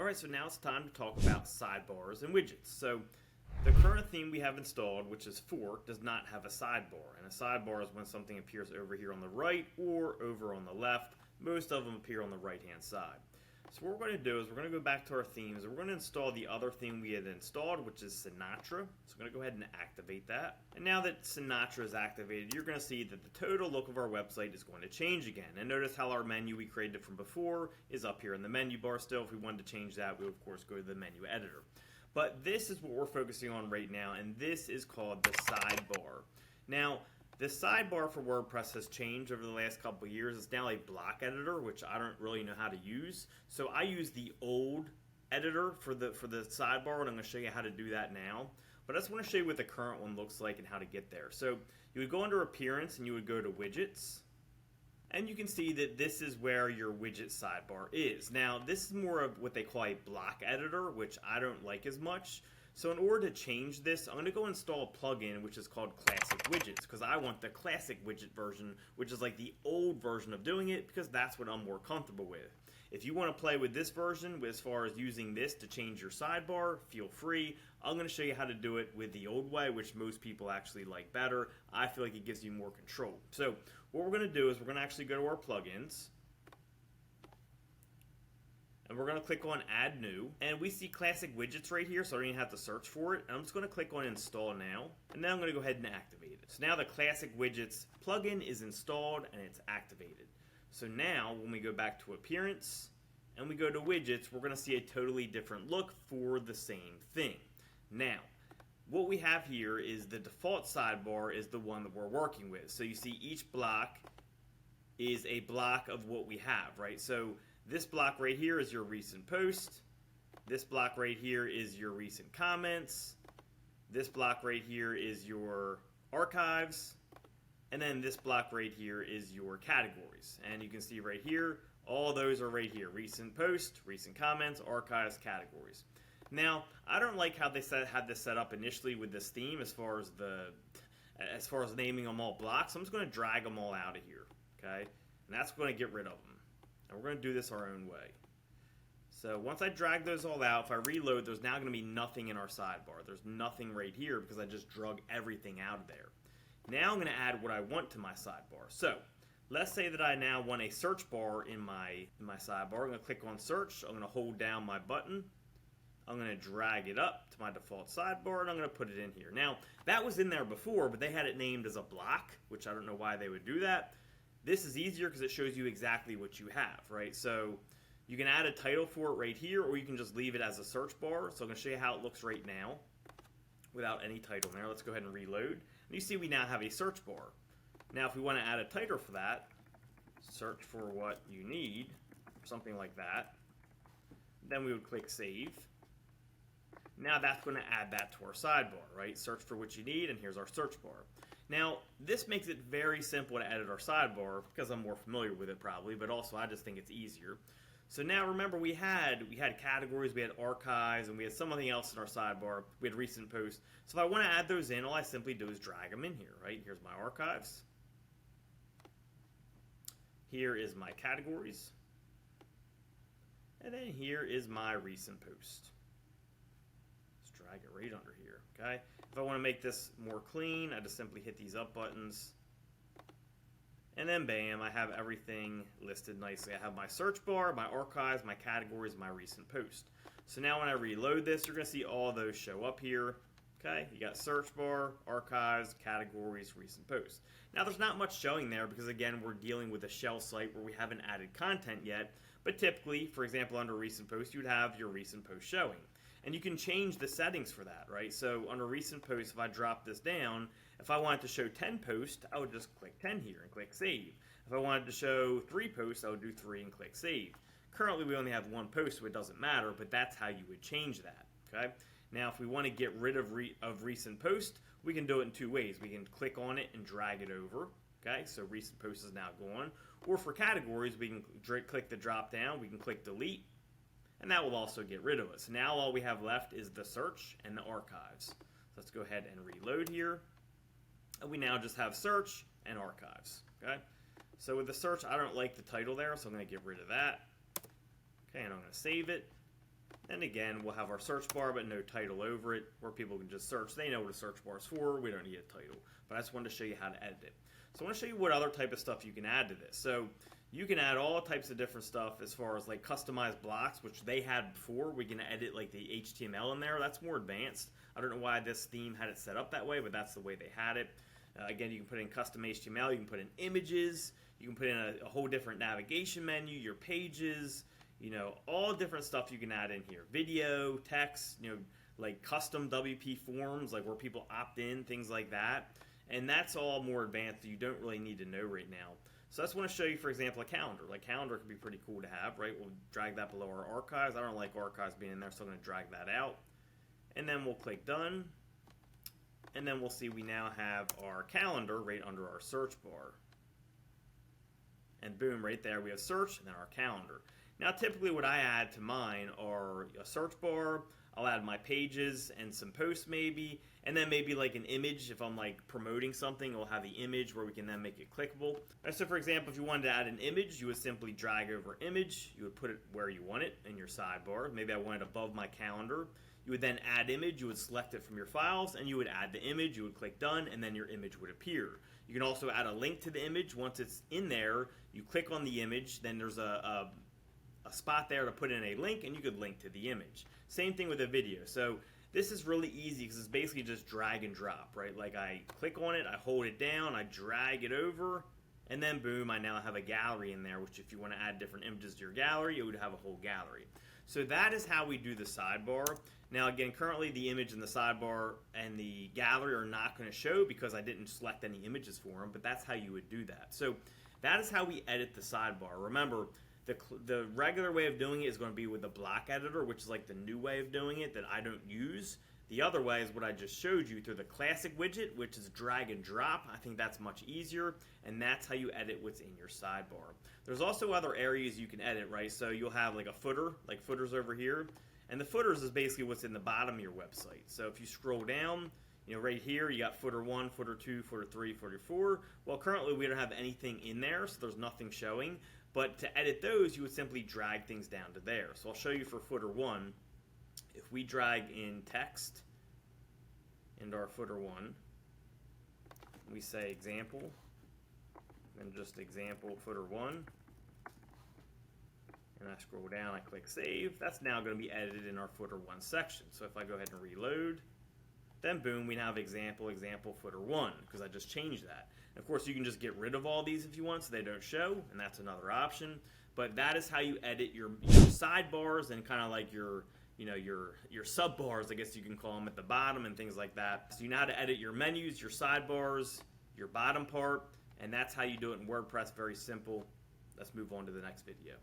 Alright, so now it's time to talk about sidebars and widgets. So the current theme we have installed, which is Fork, does not have a sidebar. And a sidebar is when something appears over here on the right or over on the left. Most of them appear on the right hand side. So what we're going to do is we're going to go back to our themes and we're going to install the other theme we had installed, which is Sinatra. So I'm going to go ahead and activate that. And now that Sinatra is activated, you're going to see that the total look of our website is going to change again. And notice how our menu we created from before is up here in the menu bar still. If we wanted to change that, we would of course go to the menu editor. But this is what we're focusing on right now, and this is called the sidebar. Now, the sidebar for WordPress has changed over the last couple of years. It's now a block editor, which I don't really know how to use. So I use the old editor for the sidebar, and I'm going to show you how to do that now. But I just want to show you what the current one looks like and how to get there. So you would go under Appearance, and you would go to Widgets. And you can see that this is where your widget sidebar is. Now, this is more of what they call a block editor, which I don't like as much. So in order to change this, I'm going to go install a plugin which is called Classic Widgets, because I want the classic widget version, which is like the old version of doing it, because that's what I'm more comfortable with. If you want to play with this version, as far as using this to change your sidebar, feel free. I'm going to show you how to do it with the old way, which most people actually like better. I feel like it gives you more control. So what we're going to do is we're going to actually go to our plugins. And we're going to click on Add New. And we see Classic Widgets right here, so I don't even have to search for it. And I'm just going to click on Install Now. And now I'm going to go ahead and activate it. So now the Classic Widgets plugin is installed and it's activated. So now when we go back to Appearance and we go to Widgets, we're going to see a totally different look for the same thing. Now, what we have here is the default sidebar is the one that we're working with. So you see each block is a block of what we have, right? So this block right here is your recent post. This block right here is your recent comments. This block right here is your archives. And then this block right here is your categories. And you can see right here, all those are right here. Recent post, recent comments, archives, categories. Now, I don't like how they had this set up initially with this theme as far as naming them all blocks. So I'm just going to drag them all out of here, okay? And that's going to get rid of them. And we're going to do this our own way. So once I drag those all out, if I reload, there's now going to be nothing in our sidebar. There's nothing right here because I just drug everything out of there. Now I'm going to add what I want to my sidebar. So let's say that I now want a search bar in my sidebar. I'm going to click on search. I'm going to hold down my button. I'm going to drag it up to my default sidebar, and I'm going to put it in here. Now, that was in there before, but they had it named as a block, which I don't know why they would do that. This is easier because it shows you exactly what you have, right? So you can add a title for it right here, or you can just leave it as a search bar. So I'm going to show you how it looks right now without any title there. Let's go ahead and reload. And you see we now have a search bar. Now, if we want to add a title for that, search for what you need, something like that. Then we would click Save. Now that's going to add that to our sidebar, right? Search for what you need, and here's our search bar. Now, this makes it very simple to edit our sidebar because I'm more familiar with it probably, but also I just think it's easier. So now remember we had categories, we had archives, and we had something else in our sidebar. We had recent posts. So if I want to add those in, all I simply do is drag them in here, right? Here's my archives. Here is my categories. And then here is my recent post. Drag it right under here, okay? If I want to make this more clean, I just simply hit these up buttons. And then bam, I have everything listed nicely. I have my search bar, my archives, my categories, my recent post. So now when I reload this, you're going to see all those show up here. Okay, you got search bar, archives, categories, recent posts. Now there's not much showing there because again, we're dealing with a shell site where we haven't added content yet. But typically, for example, under recent posts, you would have your recent post showing. And you can change the settings for that, right? So under recent posts, if I drop this down, if I wanted to show 10 posts, I would just click 10 here and click Save. If I wanted to show 3 posts, I would do 3 and click Save. Currently, we only have 1 post, so it doesn't matter, but that's how you would change that, okay? Now, if we want to get rid of recent post, we can do it in 2 ways. We can click on it and drag it over, okay? So recent post is now gone. Or for categories, we can click the drop down, we can click Delete, and that will also get rid of it. So now all we have left is the search and the archives. So let's go ahead and reload here. And we now just have search and archives. Okay. So with the search, I don't like the title there, so I'm going to get rid of that. Okay, and I'm going to save it. And again, we'll have our search bar but no title over it, where people can just search. They know what a search bar is for. We don't need a title. But I just wanted to show you how to edit it. So I want to show you what other type of stuff you can add to this. So you can add all types of different stuff as far as like customized blocks, which they had before. We can edit like the HTML in there. That's more advanced. I don't know why this theme had it set up that way, but that's the way they had it. Again, you can put in custom HTML. You can put in images. You can put in a whole different navigation menu, your pages, you know, all different stuff you can add in here. Video, text, you know, like custom WP forms, like where people opt in, things like that. And that's all more advanced that you don't really need to know right now. So I just want to show you, for example, a calendar. Like calendar could be pretty cool to have, right? We'll drag that below our archives. I don't like archives being in there, so I'm going to drag that out. And then we'll click done. And then we'll see we now have our calendar right under our search bar. And boom, right there we have search and then our calendar. Now typically what I add to mine are a search bar, I'll add my pages and some posts maybe, and then maybe like an image. If I'm like promoting something, we'll have the image where we can then make it clickable. So for example, if you wanted to add an image, you would simply drag over image, you would put it where you want it in your sidebar. Maybe I want it above my calendar. You would then add image, you would select it from your files, and you would add the image, you would click done, and then your image would appear. You can also add a link to the image. Once it's in there, you click on the image, then there's a spot there to put in a link, and you could link to the image. Same thing with a video. So this is really easy because it's basically just drag and drop, right? Like I click on it, I hold it down, I drag it over, and then boom, I now have a gallery in there, which if you want to add different images to your gallery, it would have a whole gallery. So that is how we do the sidebar. Now again, currently the image in the sidebar and the gallery are not going to show because I didn't select any images for them, but that's how you would do that. So that is how we edit the sidebar. Remember, the regular way of doing it is going to be with the block editor, which is like the new way of doing it that I don't use. The other way is what I just showed you through the classic widget, which is drag and drop. I think that's much easier, and that's how you edit what's in your sidebar. There's also other areas you can edit, right? So you'll have like a footer, like footers over here, and the footers is basically what's in the bottom of your website. So if you scroll down, you know, right here, you got footer 1, footer 2, footer 3, footer 4. Well, currently we don't have anything in there, so there's nothing showing. But to edit those, you would simply drag things down to there. So I'll show you for footer 1. If we drag in text into our footer 1, we say example, and just example footer 1, and I scroll down, I click save, that's now going to be edited in our footer 1 section. So if I go ahead and reload, then boom, we now have example footer 1, because I just changed that. And of course, you can just get rid of all these if you want so they don't show, and that's another option. But that is how you edit your sidebars and kind of like your sub bars, I guess you can call them, at the bottom and things like that. So you know how to edit your menus, your sidebars, your bottom part, and that's how you do it in WordPress. Very simple. Let's move on to the next video.